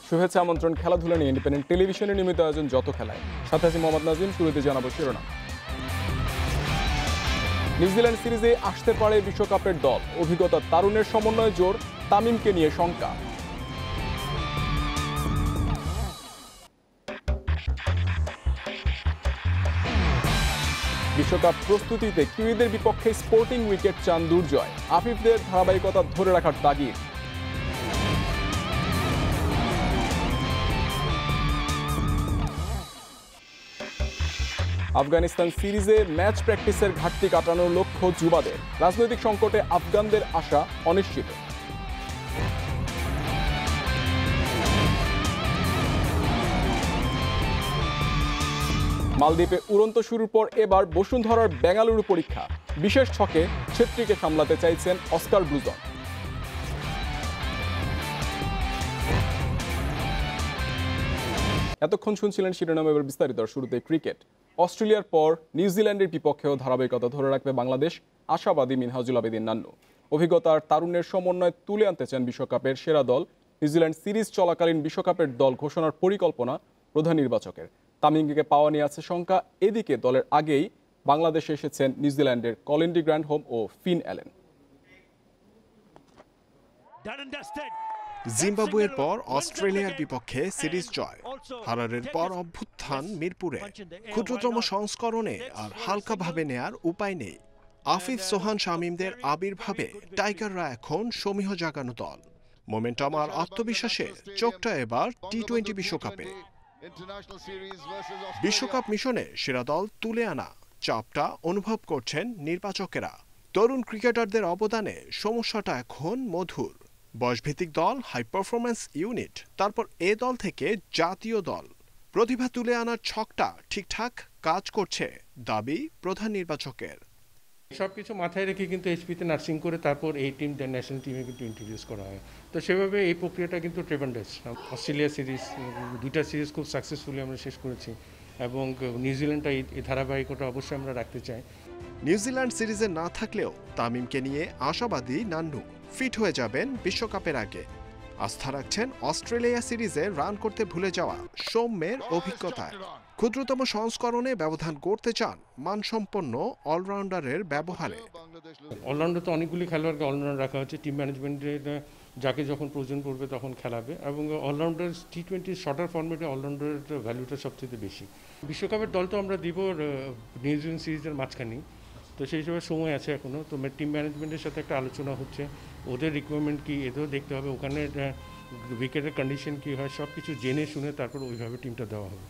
শুভেচ্ছা আমন্ত্রণ খেলাধুলা নিয়ে ইন্ডিপেন্ডেন্ট টেলিভিশনের নিয়মিত আয়োজন যত খেলায়। সাথে আছি মোহাম্মদ নাজিম। শুরুতে জানাবো শিরোনাম। নিউজিল্যান্ড সিরিজে আসতে পারে বিশ্বকাপের দল, অভিজ্ঞতা তারুণের সমন্বয়ে জোর, তামিমকে নিয়ে শঙ্কা। বিশ্বকাপ প্রস্তুতিতে কিউইদের বিপক্ষে স্পোর্টিং উইকেট চান দুর্জয়, আফিফদের ধারাবাহিকতা ধরে রাখার তাগিদ। আফগানিস্তান সিরিজে ম্যাচ প্র্যাকটিসের ঘাটতি কাটানোর লক্ষ্য যুবাদের, রাজনৈতিক সংকটে আফগানদের আশা অনিশ্চিত। মালদ্বীপে উড়ন্ত শুরুর পর এবার বসুন্ধরার বেঙ্গালুরু পরীক্ষা, বিশেষ ছকে ছেত্রীকে সামলাতে চাইছেন অস্কার ব্রুজন। এতক্ষণ শুনছিলেন শিরোনাম, এবার বিস্তারিত। শুরুতে ক্রিকেট। অস্ট্রেলিয়ার পর নিউজিল্যান্ডের বিপক্ষেও ধারাবাহিকতা ধরে রাখবে বাংলাদেশ, আশাবাদী মিনহাজুল আবেদিন নান্নু। অভিজ্ঞতার তারুণ্যের সমন্বয় তুলে আনতে চান বিশ্বকাপের সেরা দল। নিউজিল্যান্ড সিরিজ চলাকালীন বিশ্বকাপের দল ঘোষণার পরিকল্পনা প্রধান নির্বাচকের। তামিমকে পাওয়া নিয়ে আছে শঙ্কা। এদিকে দলের আগেই বাংলাদেশে এসেছেন নিউজিল্যান্ডের কলিন ডি গ্র্যান্ডহোম ও ফিন অ্যালেন। জিম্বাবুয়ের পর অস্ট্রেলিয়ার বিপক্ষে সিরিজ জয়, হারারের পর অভ্যুত্থান মিরপুরে, ক্ষুদ্রতম সংস্করণে আর হালকাভাবে নেয়ার উপায় নেই। আফিফ, সোহান, শামীমদের আবির্ভাবে টাইগাররা এখন সমীহ জাগানো দল। মোমেন্টাম আর আত্মবিশ্বাসে চোখটা এবার টি-20 বিশ্বকাপে। বিশ্বকাপ মিশনে সেরা দল তুলে আনা চাপটা অনুভব করছেন নির্বাচকেরা। তরুণ ক্রিকেটারদের অবদানে সমস্যাটা এখন মধুর। বয়সভিত্তিক দল, হাই পারফরম্যান্স ইউনিট, তারপর এ দল থেকে জাতীয় দল। প্রতিভা তুলে আনার ছকটা ঠিকঠাক কাজ করছে দাবি প্রধান নির্বাচকের। সবকিছু মাথায় রেখে কিন্তু এইচপিতে নার্সিং করে তারপর এই টিম ন্যাশনাল টিমে কিন্তু ইন্ট্রোডিউস করা হয়। তো সেভাবে এই প্রক্রিয়াটা কিন্তু ট্রেমেন্ডাস। অস্ট্রেলিয়া সিরিজ, দুইটা সিরিজ খুব সাকসেসফুলি আমরা শেষ করেছি এবং নিউজিল্যান্ডটা এই ধারাবাহিকতা অবশ্যই আমরা রাখতে চাই। নিউজিল্যান্ড সিরিজে না থাকলেও তামিমকে নিয়ে আশাবাদী নান্নু ফিট হয়ে যাবেন বিশ্বকাপের আগে। আস্থা রাখছেন অস্ট্রেলিয়া সিরিজে রান করতে ভুলে যাওয়া সৌম্যের অভিজ্ঞতায়। ক্ষুদ্রতম সংস্করণে ব্যবধান করতে চান মানসম্পন্ন অলরাউন্ডারের ব্যবহারে। অলরাউন্ডার তো অনেকগুলি খেলোয়াড়কে অলরাউন্ডার রাখা হচ্ছে। টিম ম্যানেজমেন্টের যাকে যখন প্রয়োজন পড়বে তখন খেলাবে এবং অলরাউন্ডার টি-20 শর্টার ফর্মেটে অলরাউন্ডারের ভ্যালুটা সবচেয়ে বেশি। বিশ্বকাপের দল তো আমরা দিব নিউজিল্যান্ড সিরিজের মাঝখানেই, তো সেই হিসেবে সময় আছে এখনও। তো টিম ম্যানেজমেন্টের সাথে একটা আলোচনা হচ্ছে, ওদের রিকোয়ারমেন্ট কী এটাও দেখতে হবে, ওখানে উইকেটের কন্ডিশন কী হয়, সব কিছু জেনে শুনে তারপর ওইভাবে টিমটা দেওয়া হবে।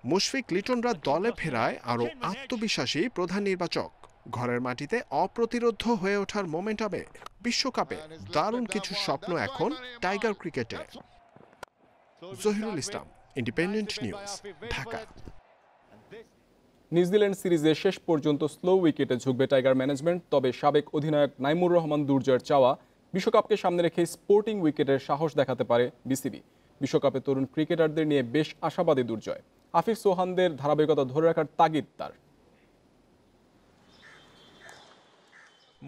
মুশফিক লিটনরা দলে ফেরায় আরও আত্মবিশ্বাসী প্রধান নির্বাচক। ঘরের মাটিতে অপ্রতিরোধ্য হয়ে ওঠার মোমেন্টামে বিশ্বকাপে দারুণ কিছু স্বপ্ন এখন টাইগার ক্রিকেটে। জহিরুল ইসলাম, ইন্ডিপেন্ডেন্ট নিউজ, ঢাকা। নিউজিল্যান্ড সিরিজে শেষ পর্যন্ত স্লো উইকেটে ঝুঁকবে টাইগার ম্যানেজমেন্ট। তবে সাবেক অধিনায়ক নাইমুর রহমান দুর্জয়ের চাওয়া, বিশ্বকাপকে সামনে রেখে স্পোর্টিং উইকেটের সাহস দেখাতে পারে বিসিবি। বিশ্বকাপে তরুণ ক্রিকেটারদের নিয়ে বেশ আশাবাদী দুর্জয়। আফিফ, সোহানদের ধারাবাহিকতা ধরে রাখার তাগিদ তার।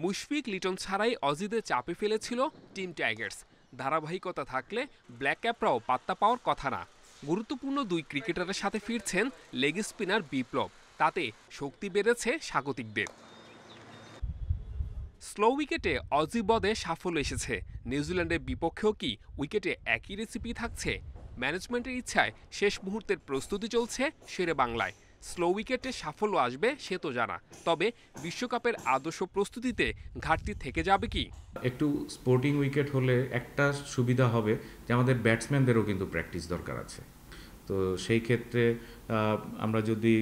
মুশফিক, লিটন ছাড়াই অজিদের চাপে ফেলেছিল টিম টাইগার্স। ধারাবাহিকতা থাকলে ব্ল্যাক ক্যাপরাও পাত্তা পাওয়ার কথা না। গুরুত্বপূর্ণ দুই ক্রিকেটারের সাথে ফিরছেন লেগ স্পিনার বিপ্লব, তাতে শক্তি বেড়েছে স্বাগতিকদের। স্লো উইকেটে অজি বদে সাফল্য এসেছে। নিউজিল্যান্ডের বিপক্ষেও কি উইকেটে একই রেসিপি থাকছে? ম্যানেজমেন্টের ইচ্ছায় শেষ মুহূর্তের প্রস্তুতি চলছে শেরে বাংলায়। স্লো উইকেটে সাফল্য আসবে সে তো জানা, তবে বিশ্বকাপের আদর্শ প্রস্তুতিতে ঘাটতি থেকে যাবে কি? একটু স্পোর্টিং উইকেট হলে একটা সুবিধা হবে যে আমাদের ব্যাটসম্যানদেরও কিন্তু প্র্যাকটিস দরকার আছে। তো সেই ক্ষেত্রে আমরা যদি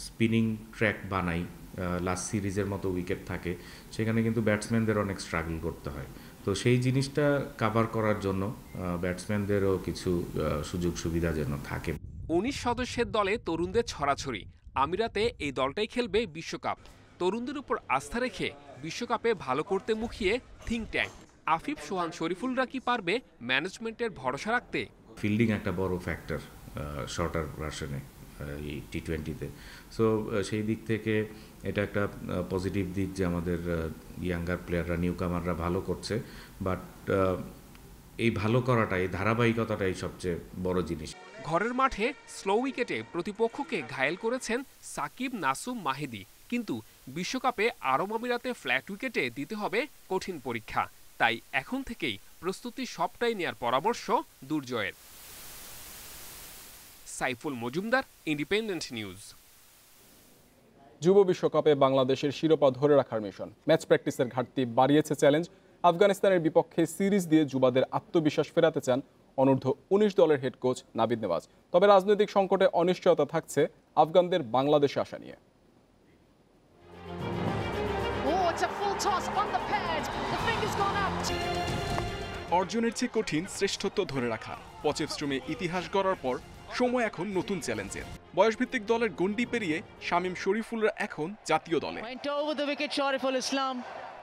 স্পিনিং ট্র্যাক বানাই, লাস্ট সিরিজের মতো উইকেট থাকে, সেখানে কিন্তু ব্যাটসম্যানদের অনেক স্ট্রাগল করতে হয়। তো সেই জিনিসটা কাভার করার জন্য ব্যাটসম্যানদেরও কিছু সুযোগ সুবিধা যেন থাকে। 19 সদস্যের দলে তরুণদের ছড়াছড়ি। আমিরাতে এই দলটাই খেলবে বিশ্বকাপ। তরুণদের উপর আস্থা রেখে বিশ্বকাপে ভালো করতে মুখিয়ে থিঙ্ক ট্যাঙ্ক। আফিফ, সোহান, শরীফুলরা কি পারবে ম্যানেজমেন্টের ভরসা রাখতে? ফিল্ডিং একটা বড় ফ্যাক্টর শর্টার ভার্সনে এই টি-20-তে। সো সেই দিক থেকে এটা একটা পজিটিভ দিক যে আমাদের ইয়াঙ্গার প্লেয়াররা, নিউ কামাররা ভালো করছে। বাট এই ভালো করাটাই, ধারাবাহিকতাটাই সবচেয়ে বড় জিনিস। ঘরের মাঠে স্লো উইকেটে প্রতিপক্ষকে ঘায়েল করেছেন সাকিব, নাসুম, মাহিদি, কিন্তু বিশ্বকাপে আরব আমিরাতে ফ্ল্যাট উইকেটে দিতে হবে কঠিন পরীক্ষা। তাই এখন থেকেই প্রস্তুতি সবটাই নেয়ার পরামর্শ দুর্জয়ের। Saiful Majumdar, independent news. যুব বিশ্বকাপে বাংলাদেশের শিরোপা ধরে রাখার মিশন। ম্যাচ প্র্যাকটিসের ঘাটতি বাড়িয়েছে চ্যালেঞ্জ। আফগানিস্তানের বিপক্ষে সিরিজ দিয়ে যুবাদের আত্মবিশ্বাস ফেরাতে চান অনূর্ধ্ব 19 দলের হেড কোচ নাবিদ নেওয়াজ। তবে রাজনৈতিক সংকটে অনিশ্চয়তা থাকছে আফগানদের বাংলাদেশে আসা নিয়ে। অর্জনের চেয়ে কঠিন শ্রেষ্ঠত্ব ধরে রাখা। পচেফস্ট্রুমে ইতিহাস গড়ার পর সময় এখন নতুন চ্যালেঞ্জের। বয়সভিত্তিক দলের গণ্ডি পেরিয়ে শামীম শরীফুলরা এখন জাতীয় দলে।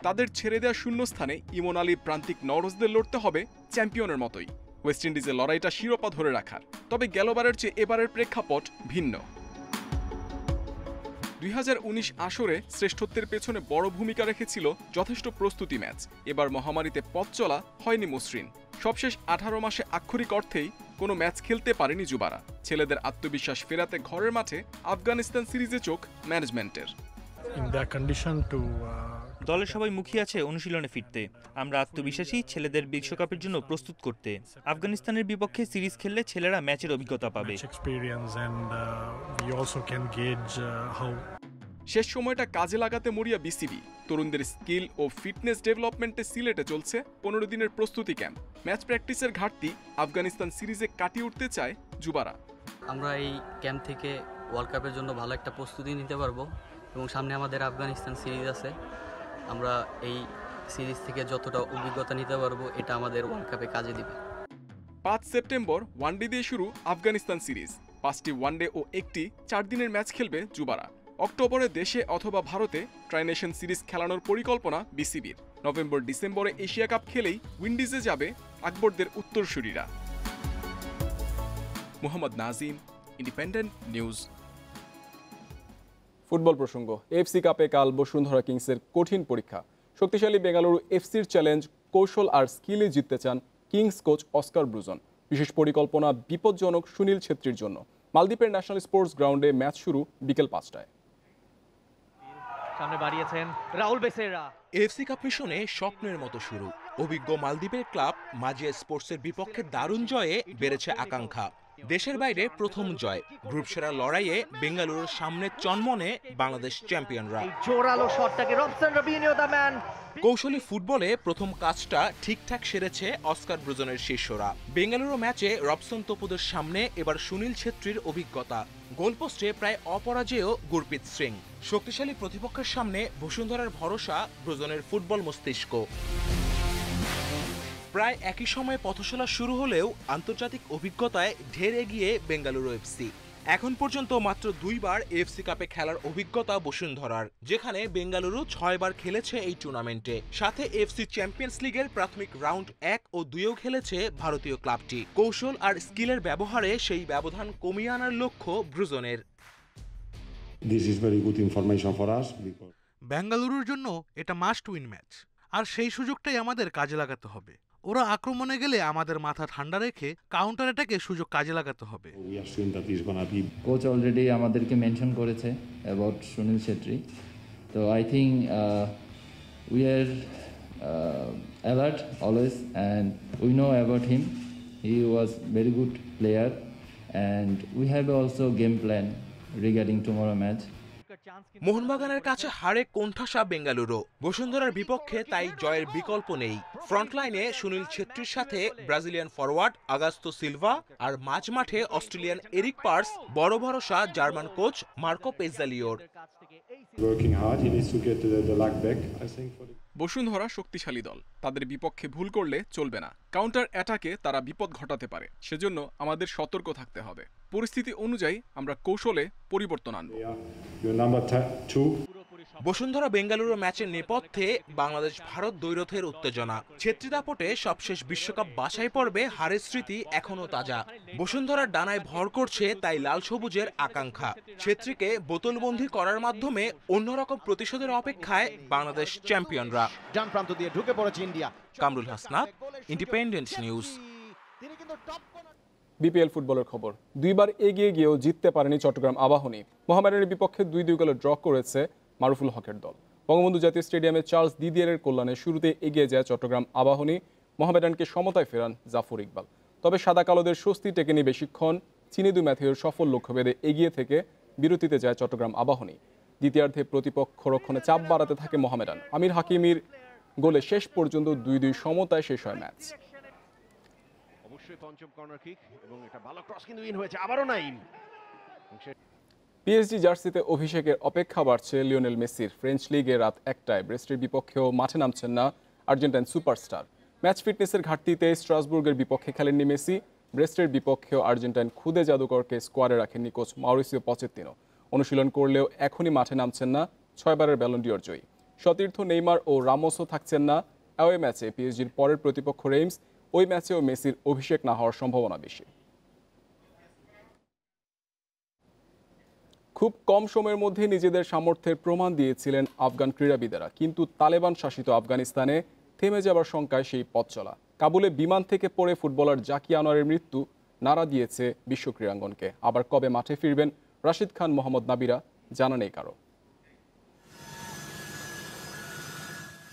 তাদের ছেড়ে দেওয়া শূন্যস্থানে ইমন আলী, প্রান্তিক নওরোজদের লড়তে হবে চ্যাম্পিয়নের মতোই। ওয়েস্ট ইন্ডিজের লড়াইটা শিরোপা ধরে রাখার। তবে গেলবারের চেয়ে এবারের প্রেক্ষাপট ভিন্ন। 2019 আসরে শ্রেষ্ঠত্বের পেছনে বড় ভূমিকা রেখেছিল যথেষ্ট প্রস্তুতি ম্যাচ। এবার মহামারীতে পথ চলা হয়নি মসৃণ। সবশেষ 18 মাসে আক্ষরিক অর্থেই কোনো ম্যাচ খেলতে পারেনি যুবারা। ছেলেদের আত্মবিশ্বাস ফেরাতে ঘরের মাঠে আফগানিস্তান সিরিজে চোখ ম্যানেজমেন্টের। দলের সবাই মুখিয়ে আছে অনুশীলনে ফিরতে। আমরা আত্মবিশ্বাসী ছেলেদের বিশ্বকাপের জন্য প্রস্তুত করতে। আফগানিস্তানের বিপক্ষে সিরিজ খেললে ছেলেরা ম্যাচের অভিজ্ঞতা পাবে। শেষ সময়টা কাজে লাগাতে মরিয়া বিসিবি। তরুণদের স্কিল ও ফিটনেস ডেভেলপমেন্টে সিলেটে চলছে 15 দিনের প্রস্তুতি ক্যাম্প। ম্যাচ প্র্যাকটিসের ঘাটতি আফগানিস্তান সিরিজে কাটিয়ে উঠতে চায় যুবারা। আমরা এই ক্যাম্প থেকে ওয়ার্ল্ড কাপের জন্য ভালো একটা প্রস্তুতি নিতে পারবো এবং সামনে আমাদের আফগানিস্তান সিরিজ আছে। আমরা এই সিরিজ থেকে যতটা অভিজ্ঞতা নিতে পারবো এটা আমাদের ওয়ার্ল্ড কাপে কাজে দিবে। 5 সেপ্টেম্বর ওয়ানডে দিয়ে শুরু আফগানিস্তান সিরিজ। 5টি ওয়ানডে ও একটি 4 দিনের ম্যাচ খেলবে যুবারা। অক্টোবরে দেশে অথবা ভারতে ট্রাইনেশন সিরিজ খেলানোর পরিকল্পনা বিসিবির। নভেম্বর ডিসেম্বরে এশিয়া কাপ খেলেই উইন্ডিজে যাবে আকবরদের উত্তরসূরিরা। Mohammad Nazim, independent news. Football প্রসঙ্গ। এফসি কাপে কাল বসুন্ধরা কিংসের কঠিন পরীক্ষা। শক্তিশালী বেঙ্গালুরু এফসির চ্যালেঞ্জ কৌশল আর স্কিলে জিততে চান কিংস কোচ অস্কার ব্রুজন। বিশেষ পরিকল্পনা বিপজ্জনক সুনীল ছেত্রীর জন্য। মালদ্বীপের ন্যাশনাল স্পোর্টস গ্রাউন্ডে ম্যাচ শুরু বিকেল 5টায়। সামনে বাড়িয়েছেন রাউল বেসেরা। এফসি কাপ মিশনে স্বপ্নের মতো শুরু। অভিজ্ঞ মালদ্বীপের ক্লাব মাজিয়া স্পোর্টসের বিপক্ষে দারুণ জয়ে বেড়েছে আকাঙ্ক্ষা। দেশের বাইরে প্রথম জয়। গ্রুপ সেরা লড়াইয়ে বেঙ্গালুরুর সামনে চনমনে বাংলাদেশ চ্যাম্পিয়নরা। জোরালো শটটাকে রবসন রবিনিও দা ম্যান। কৌশলী ফুটবলে প্রথম কাজটা ঠিকঠাক সেরেছে অস্কার ব্রুজনের শিষ্যরা। বেঙ্গালুরু ম্যাচে রবসন তপুদের সামনে এবার সুনীল ছেত্রীর অভিজ্ঞতা। গোলপোস্টে প্রায় অপরাজেয় গুরপ্রীত সিং। শক্তিশালী প্রতিপক্ষের সামনে বসুন্ধরার ভরসা ব্রুজনের ফুটবল মস্তিষ্ক। প্রায় একই সময়ে পথচলা শুরু হলেও আন্তর্জাতিক অভিজ্ঞতায় ঢের এগিয়ে বেঙ্গালুরু এফসি। এখন পর্যন্ত মাত্র 2 বার এফসি কাপে খেলার অভিজ্ঞতা বসুন্ধরার, যেখানে বেঙ্গালুরু 6 বার খেলেছে এই টুর্নামেন্টে। সাথে এফসি চ্যাম্পিয়ন্স লিগের প্রাথমিক রাউন্ড 1 ও 2-ও খেলেছে ভারতীয় ক্লাবটি। কৌশল আর স্কিলের ব্যবহারে সেই ব্যবধান কমিয়ে আনার লক্ষ্য ব্রুজনের। বেঙ্গালুরুর জন্য এটা মাস্ট উইন ম্যাচ, আর সেই সুযোগটাই আমাদের কাজে লাগাতে হবে। ওরা আক্রমণে গেলে আমাদের মাথা ঠান্ডা রেখে কাউন্টার অ্যাটাকে সুযোগ কাজে লাগাতে হবে। কোচ অলরেডি আমাদেরকে মেনশন করেছে অ্যাবাউট সুনীল ছেত্রী। তো I think we are alert always and we know about him. He was very good player and we have also game plan regarding tomorrow match. মোহনবাগানের কাছে হারে কোণঠাসা বেঙ্গালুরু। বসুন্ধরার বিপক্ষে তাই জয়ের বিকল্প নেই। ফ্রন্টলাইনে সুনীল ছেত্রীর সাথে ব্রাজিলিয়ান ফরওয়ার্ড আগাস্তো সিলভা, আর মাঝ মাঠে অস্ট্রেলিয়ান এরিক পার্স। বড় ভরসা জার্মান কোচ মার্কো পেজ্জালিওর। বসুন্ধরা শক্তিশালী দল। তাদের বিপক্ষে ভুল করলে চলবে না। কাউন্টার অ্যাটাকে তারা বিপদ ঘটাতে পারে। সেজন্য আমাদের সতর্ক থাকতে হবে। পরিস্থিতি অনুযায়ী আমরা কৌশলে পরিবর্তন আনব। বসুন্ধরা বেঙ্গালুরু ম্যাচের নেপথ্যে বাংলাদেশ ভারত দ্বৈরথের উত্তেজনা। ছেত্রী দাপটে সবশেষ বিশ্বকাপ বাছাই পর্বে হারের স্মৃতি এখনো তাজা। বসুন্ধরার ডানায় ভর করছে তাই লাল সবুজের আকাঙ্ক্ষা। ছেত্রীকে বোতলবন্দি করার মাধ্যমে অন্যরকম প্রতিশোধের অপেক্ষায় বাংলাদেশ চ্যাম্পিয়নরা। ডান প্রান্ত দিয়ে ঢুকে পড়েছে India. Kamrul Hasnat, independent news. BPL ফুটবলের খবর, দুইবার এগিয়ে গিয়েও জিততে পারেনি চট্টগ্রাম আবাহনী। মোহামেডানের বিপক্ষে 2-2 গোলে ড্র করেছে মারুফুল হকের দল। বঙ্গবন্ধু জাতীয় স্টেডিয়ামে চার্লস দিদিয়ারের কল্যাণে শুরুতে এগিয়ে যায় চট্টগ্রাম আবাহনী। মোহামেডানকে সমতায় ফেরান জাফর ইকবাল। তবে সাদা কালোদের স্বস্তি টেকেনি বেশিক্ষণ। চিনিদু ম্যাথিউর সফল লক্ষ্যভেদে এগিয়ে থেকে বিরতিতে যায় চট্টগ্রাম আবাহনী। দ্বিতীয়ার্ধে প্রতিপক্ষ রক্ষণে চাপ বাড়াতে থাকে মোহামেডান। আমির হাকিমির গোলে শেষ পর্যন্ত 2-2 সমতায় শেষ হয় ম্যাচ। অবশ্যই পঞ্চম কর্নার কিক এবং এটা ভালো ক্রস কিন্তু ইন হয়েছে, আবারও নাইম। পিএসজি জার্সিতে অভিষেকের অপেক্ষা বাড়ছে লিওনেল মেসির। ফ্রেঞ্চ লিগে রাত 1টায় ব্রেস্টের বিপক্ষেও মাঠে নামছেন না আর্জেন্টাইন সুপারস্টার। ম্যাচ ফিটনেসের ঘাটতিতে স্ট্রাসবুর্গের বিপক্ষে খেলেননি মেসি। ব্রেস্টের বিপক্ষেও আর্জেন্টাইন খুদে জাদুকরকে স্কোয়াডে রাখেননি কোচ মাউরিসিও পচেত্তিনো। অনুশীলন করলেও এখনই মাঠে নামছেন না 6 বারের ব্যালন ডিওর জয়ী। সতীর্থ নেইমার ও রামোসও থাকছেন না অ্যাওয়ে ম্যাচে। পিএসজির পরের প্রতিপক্ষ রেইমস, ওই ম্যাচেও মেসির অভিষেক না হওয়ার সম্ভাবনা বেশি। খুব কম সময়ের মধ্যে নিজেদের সামর্থ্যের প্রমাণ দিয়েছিলেন আফগান ক্রীড়াবিদেরা, কিন্তু তালেবান শাসিত আফগানিস্তানে থেমে যাবার শঙ্কায় সেই পথ চলা। কাবুলে বিমান থেকে পড়ে ফুটবলার জাকি আনোয়ারের মৃত্যু নাড়া দিয়েছে বিশ্ব ক্রীড়াঙ্গনকে। আবার কবে মাঠে ফিরবেন রাশিদ খান, মোহাম্মদ নাবিরা জানা নেই কারো।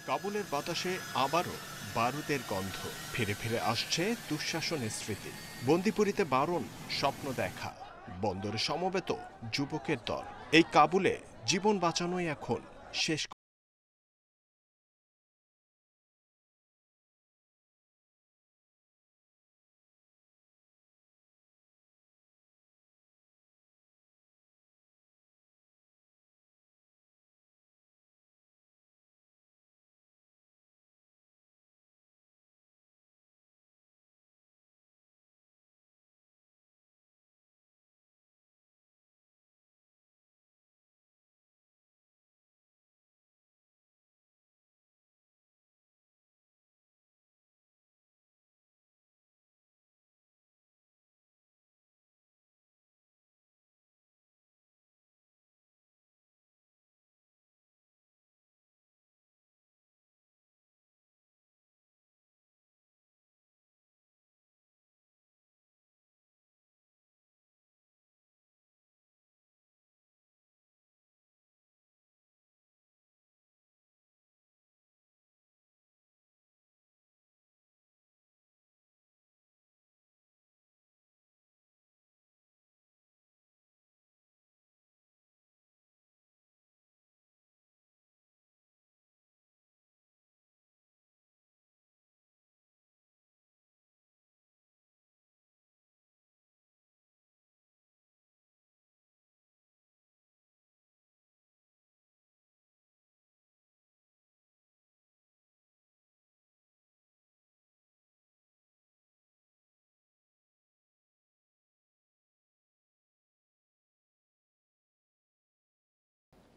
কাবুলের বাতাসে আবারও বারুদের গন্ধ। ফিরে ফিরে আসছে দুঃশাসনের স্মৃতি। বন্দিপুরীতে বারণ স্বপ্ন দেখা, বন্দরে সমবেত যুবকের দল। এই কাবুলে জীবন বাঁচানোই এখন শেষ।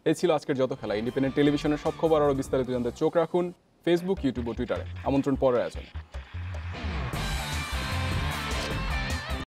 এই ছিল আজকের যত খেলা। ইন্ডিপেন্ডেন্ট টেলিভিশনের সব খবর আরও বিস্তারিত জানতে চোখ রাখুন ফেসবুক, ইউটিউব ও টুইটারে। আমন্ত্রণ পরের আয়োজনে।